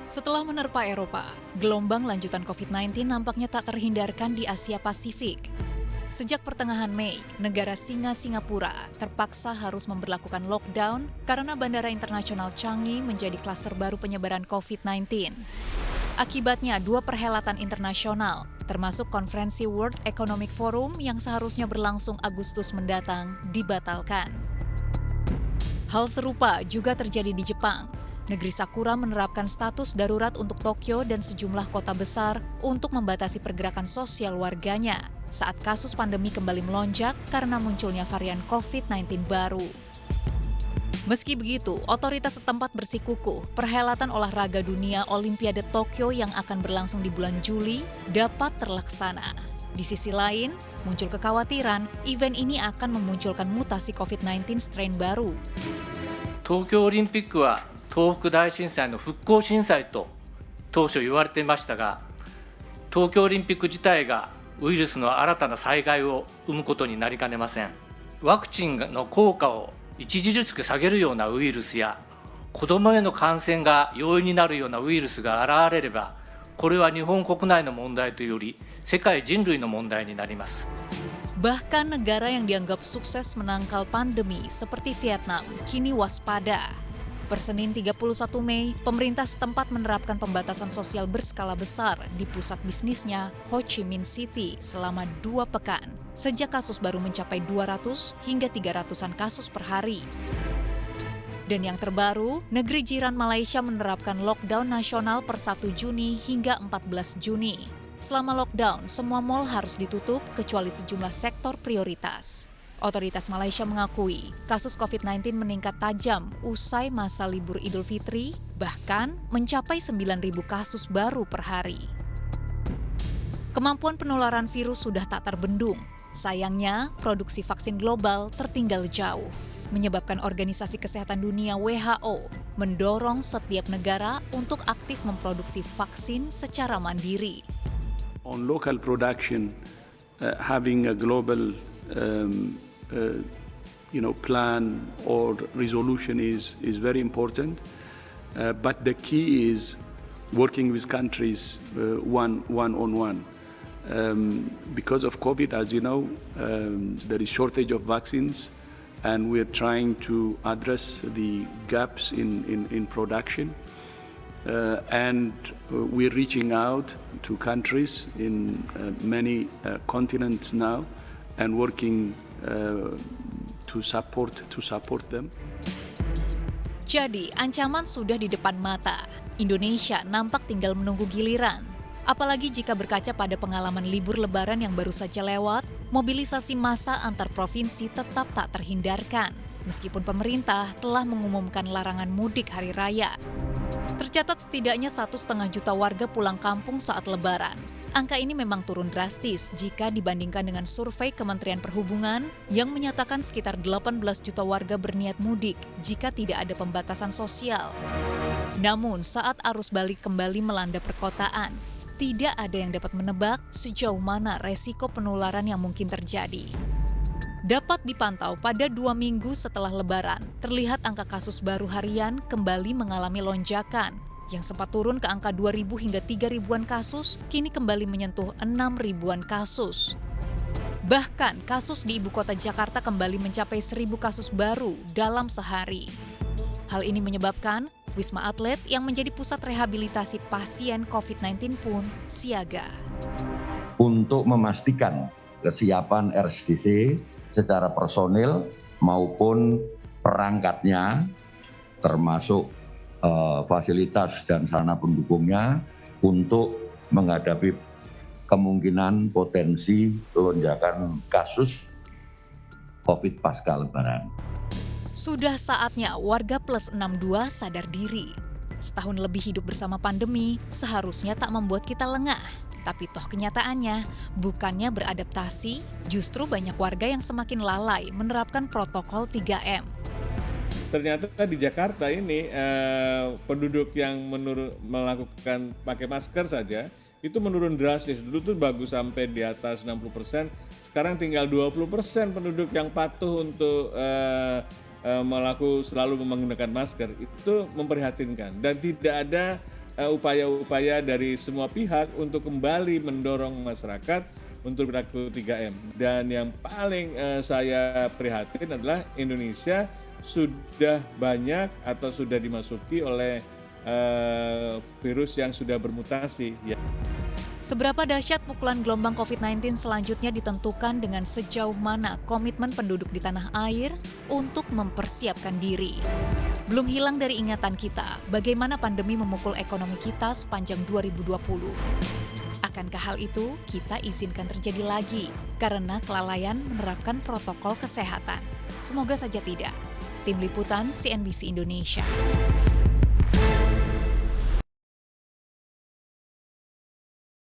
Setelah menerpa Eropa, gelombang lanjutan COVID-19 nampaknya tak terhindarkan di Asia Pasifik. Sejak pertengahan Mei, negara Singapura terpaksa harus memberlakukan lockdown karena Bandara Internasional Changi menjadi klaster baru penyebaran COVID-19. Akibatnya, dua perhelatan internasional, termasuk konferensi World Economic Forum yang seharusnya berlangsung Agustus mendatang, dibatalkan. Hal serupa juga terjadi di Jepang. Negeri Sakura menerapkan status darurat untuk Tokyo dan sejumlah kota besar untuk membatasi pergerakan sosial warganya saat kasus pandemi kembali melonjak karena munculnya varian COVID-19 baru. Meski begitu, otoritas setempat bersikukuh perhelatan olahraga dunia Olimpiade Tokyo yang akan berlangsung di bulan Juli dapat terlaksana. Di sisi lain, muncul kekhawatiran event ini akan memunculkan mutasi COVID-19 strain baru. 東京オリンピックは東北大震災の復興震災と当初言われていましたが、東京オリンピック自体がウイルスの新たな災害を生むことになりかねません。ワクチンの効果を著しく下げるようなウイルスや、子どもへの感染が容易になるようなウイルスが現れれば、これは日本国内の問題というより世界人類の問題になります。 Bahkan negara yang dianggap sukses menangkal pandemi seperti Vietnam kini waspada. Per Senin 31 Mei, pemerintah setempat menerapkan pembatasan sosial berskala besar di pusat bisnisnya Ho Chi Minh City selama 2 pekan, sejak kasus baru mencapai 200 hingga 300-an kasus per hari. Dan yang terbaru, negeri jiran Malaysia menerapkan lockdown nasional per 1 Juni hingga 14 Juni. Selama lockdown, semua mal harus ditutup kecuali sejumlah sektor prioritas. Otoritas Malaysia mengakui kasus COVID-19 meningkat tajam usai masa libur Idul Fitri, bahkan mencapai 9.000 kasus baru per hari. Kemampuan penularan virus sudah tak terbendung. Sayangnya, produksi vaksin global tertinggal jauh, menyebabkan Organisasi Kesehatan Dunia WHO mendorong setiap negara untuk aktif memproduksi vaksin secara mandiri. On local production, having a global plan or resolution is very important. But the key is working with countries one on one. Because of COVID, as you know, there is shortage of vaccines, and we're trying to address the gaps in production. And we're reaching out to countries in many continents now and working to support them. Jadi, ancaman sudah di depan mata. Indonesia nampak tinggal menunggu giliran. Apalagi jika berkaca pada pengalaman libur lebaran yang baru saja lewat, mobilisasi massa antar provinsi tetap tak terhindarkan, meskipun pemerintah telah mengumumkan larangan mudik hari raya. Tercatat setidaknya 1,5 juta warga pulang kampung saat lebaran. Angka ini memang turun drastis jika dibandingkan dengan survei Kementerian Perhubungan yang menyatakan sekitar 18 juta warga berniat mudik jika tidak ada pembatasan sosial. Namun saat arus balik kembali melanda perkotaan, tidak ada yang dapat menebak sejauh mana resiko penularan yang mungkin terjadi. Dapat dipantau pada 2 minggu setelah Lebaran, terlihat angka kasus baru harian kembali mengalami lonjakan, yang sempat turun ke angka 2.000 hingga 3.000-an kasus, kini kembali menyentuh 6.000-an kasus. Bahkan kasus di ibu kota Jakarta kembali mencapai 1.000 kasus baru dalam sehari. Hal ini menyebabkan Wisma Atlet yang menjadi pusat rehabilitasi pasien COVID-19 pun siaga. Untuk memastikan kesiapan RSDC secara personil maupun perangkatnya, termasuk fasilitas dan sarana pendukungnya untuk menghadapi kemungkinan potensi lonjakan kasus COVID pasca Lebaran. Sudah saatnya warga plus 62 sadar diri. Setahun lebih hidup bersama pandemi seharusnya tak membuat kita lengah. Tapi toh kenyataannya, bukannya beradaptasi, justru banyak warga yang semakin lalai menerapkan protokol 3M. Ternyata di Jakarta ini penduduk yang melakukan pakai masker saja itu menurun drastis. Dulu tuh bagus sampai di atas 60%, sekarang tinggal 20% penduduk yang patuh untuk selalu menggunakan masker. Itu memprihatinkan dan tidak ada upaya-upaya dari semua pihak untuk kembali mendorong masyarakat untuk berlaku 3M. Dan yang paling saya prihatin adalah Indonesia sudah banyak atau sudah dimasuki oleh virus yang sudah bermutasi. Ya. Seberapa dahsyat pukulan gelombang COVID-19 selanjutnya ditentukan dengan sejauh mana komitmen penduduk di tanah air untuk mempersiapkan diri. Belum hilang dari ingatan kita bagaimana pandemi memukul ekonomi kita sepanjang 2020. Akankah hal itu kita izinkan terjadi lagi karena kelalaian menerapkan protokol kesehatan? Semoga saja tidak. Tim Liputan CNBC Indonesia.